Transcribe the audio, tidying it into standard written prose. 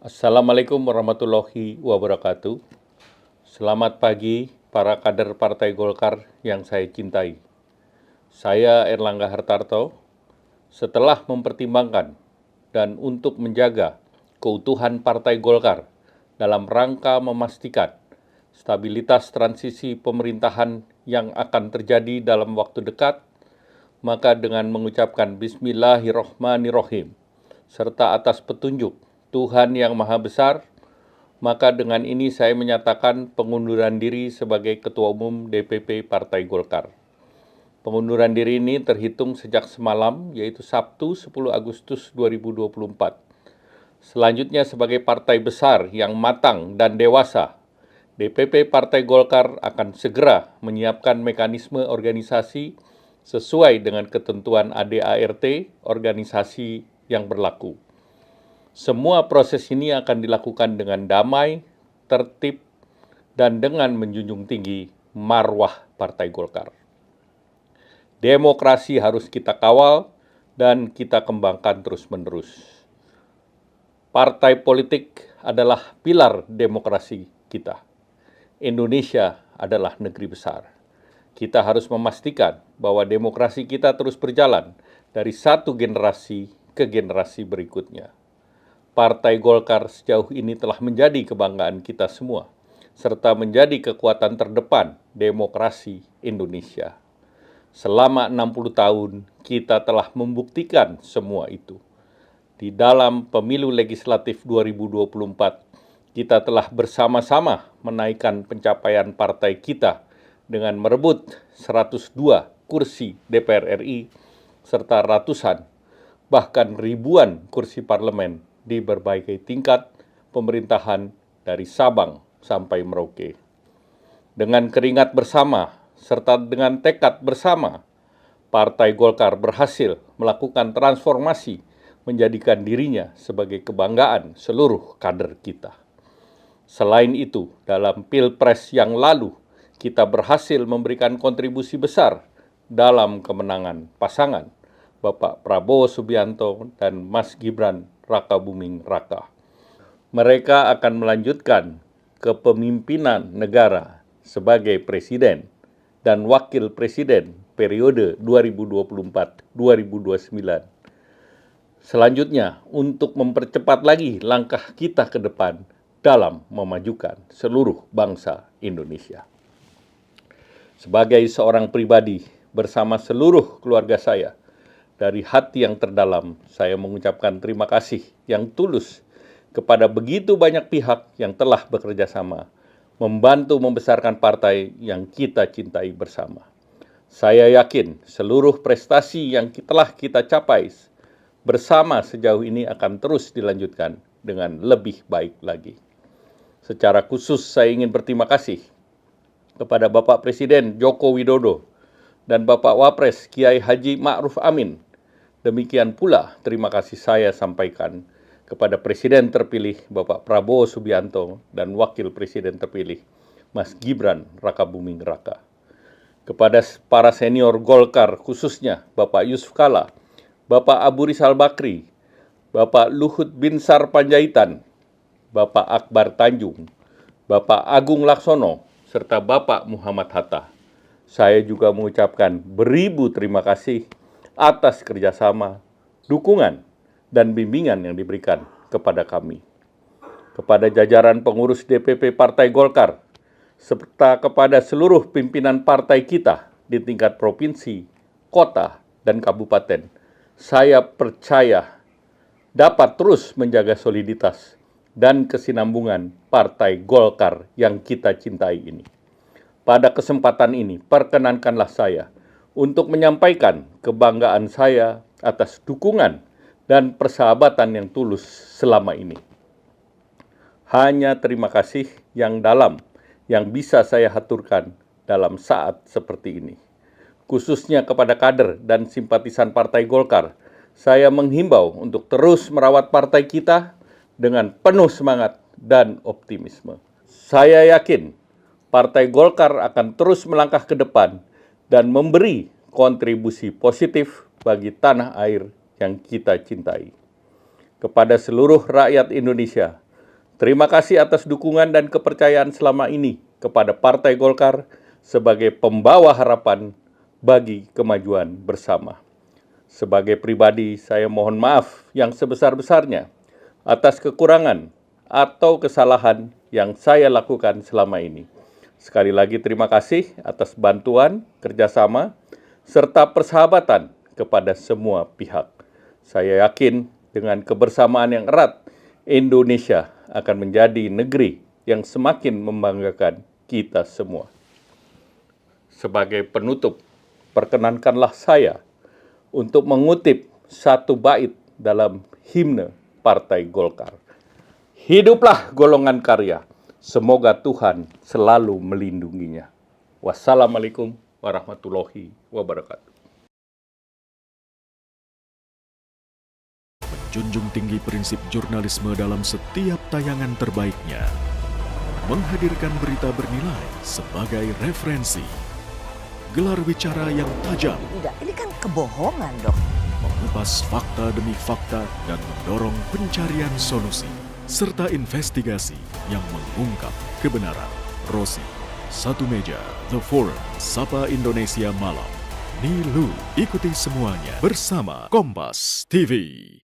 Assalamualaikum warahmatullahi wabarakatuh. Selamat pagi para kader Partai Golkar yang saya cintai. Saya Erlangga Hartarto. Setelah mempertimbangkan dan untuk menjaga keutuhan Partai Golkar dalam rangka memastikan stabilitas transisi pemerintahan yang akan terjadi dalam waktu dekat, maka dengan mengucapkan Bismillahirrohmanirrohim, serta atas petunjuk Tuhan Yang Maha Besar, maka dengan ini saya menyatakan pengunduran diri sebagai Ketua Umum DPP Partai Golkar. Pengunduran diri ini terhitung sejak semalam, yaitu Sabtu 10 Agustus 2024. Selanjutnya sebagai partai besar yang matang dan dewasa, DPP Partai Golkar akan segera menyiapkan mekanisme organisasi sesuai dengan ketentuan ADART organisasi yang berlaku. Semua proses ini akan dilakukan dengan damai, tertib, dan dengan menjunjung tinggi marwah Partai Golkar. Demokrasi harus kita kawal dan kita kembangkan terus-menerus. Partai politik adalah pilar demokrasi kita. Indonesia adalah negeri besar. Kita harus memastikan bahwa demokrasi kita terus berjalan dari satu generasi ke generasi berikutnya. Partai Golkar sejauh ini telah menjadi kebanggaan kita semua, serta menjadi kekuatan terdepan demokrasi Indonesia. Selama 60 tahun, kita telah membuktikan semua itu. Di dalam pemilu legislatif 2024, kita telah bersama-sama menaikkan pencapaian partai kita dengan merebut 102 kursi DPR RI, serta ratusan, bahkan ribuan kursi parlemen di berbagai tingkat pemerintahan dari Sabang sampai Merauke. Dengan keringat bersama serta dengan tekad bersama, Partai Golkar berhasil melakukan transformasi menjadikan dirinya sebagai kebanggaan seluruh kader kita. Selain itu, dalam Pilpres yang lalu, kita berhasil memberikan kontribusi besar dalam kemenangan pasangan Bapak Prabowo Subianto dan Mas Gibran Rakabuming Raka. Mereka akan melanjutkan kepemimpinan negara sebagai presiden dan wakil presiden periode 2024-2029. Selanjutnya, untuk mempercepat lagi langkah kita ke depan dalam memajukan seluruh bangsa Indonesia. Sebagai seorang pribadi bersama seluruh keluarga saya, dari hati yang terdalam, saya mengucapkan terima kasih yang tulus kepada begitu banyak pihak yang telah bekerja sama, membantu membesarkan partai yang kita cintai bersama. Saya yakin seluruh prestasi yang telah kita capai bersama sejauh ini akan terus dilanjutkan dengan lebih baik lagi. Secara khusus saya ingin berterima kasih kepada Bapak Presiden Joko Widodo dan Bapak Wapres Kiai Haji Ma'ruf Amin. Demikian pula terima kasih saya sampaikan kepada Presiden terpilih Bapak Prabowo Subianto dan Wakil Presiden terpilih Mas Gibran Rakabuming Raka. Kepada para senior Golkar khususnya Bapak Yusuf Kalla, Bapak Abu Rizal Bakri, Bapak Luhut Binsar Panjaitan, Bapak Akbar Tanjung, Bapak Agung Laksono, serta Bapak Muhammad Hatta. Saya juga mengucapkan beribu terima kasih atas kerjasama, dukungan, dan bimbingan yang diberikan kepada kami. Kepada jajaran pengurus DPP Partai Golkar, serta kepada seluruh pimpinan partai kita di tingkat provinsi, kota, dan kabupaten, saya percaya dapat terus menjaga soliditas dan kesinambungan Partai Golkar yang kita cintai ini. Pada kesempatan ini, perkenankanlah saya untuk menyampaikan kebanggaan saya atas dukungan dan persahabatan yang tulus selama ini. Hanya terima kasih yang dalam yang bisa saya haturkan dalam saat seperti ini. Khususnya kepada kader dan simpatisan Partai Golkar, saya menghimbau untuk terus merawat partai kita dengan penuh semangat dan optimisme. Saya yakin Partai Golkar akan terus melangkah ke depan dan memberi kontribusi positif bagi tanah air yang kita cintai. Kepada seluruh rakyat Indonesia, Terima kasih atas dukungan dan kepercayaan selama ini kepada Partai Golkar sebagai pembawa harapan bagi kemajuan bersama. Sebagai pribadi, saya mohon maaf yang sebesar-besarnya atas kekurangan atau kesalahan yang saya lakukan selama ini. Sekali lagi terima kasih atas bantuan, kerjasama, serta persahabatan kepada semua pihak. Saya yakin dengan kebersamaan yang erat, Indonesia akan menjadi negeri yang semakin membanggakan kita semua. Sebagai penutup, perkenankanlah saya untuk mengutip satu bait dalam himne Partai Golkar. Hiduplah golongan karya, semoga Tuhan selalu melindunginya. Wassalamualaikum warahmatullahi wabarakatuh. Junjung tinggi prinsip jurnalisme dalam setiap tayangan terbaiknya. Menghadirkan berita bernilai sebagai referensi. Gelar bicara yang tajam. Tidak, ini kan kebohongan, Dok. Mengupas fakta demi fakta dan mendorong pencarian solusi. Serta investigasi yang mengungkap kebenaran. Rosi, Satu Meja, The Forum, Sapa Indonesia Malam. Nilu, ikuti semuanya bersama Kompas TV.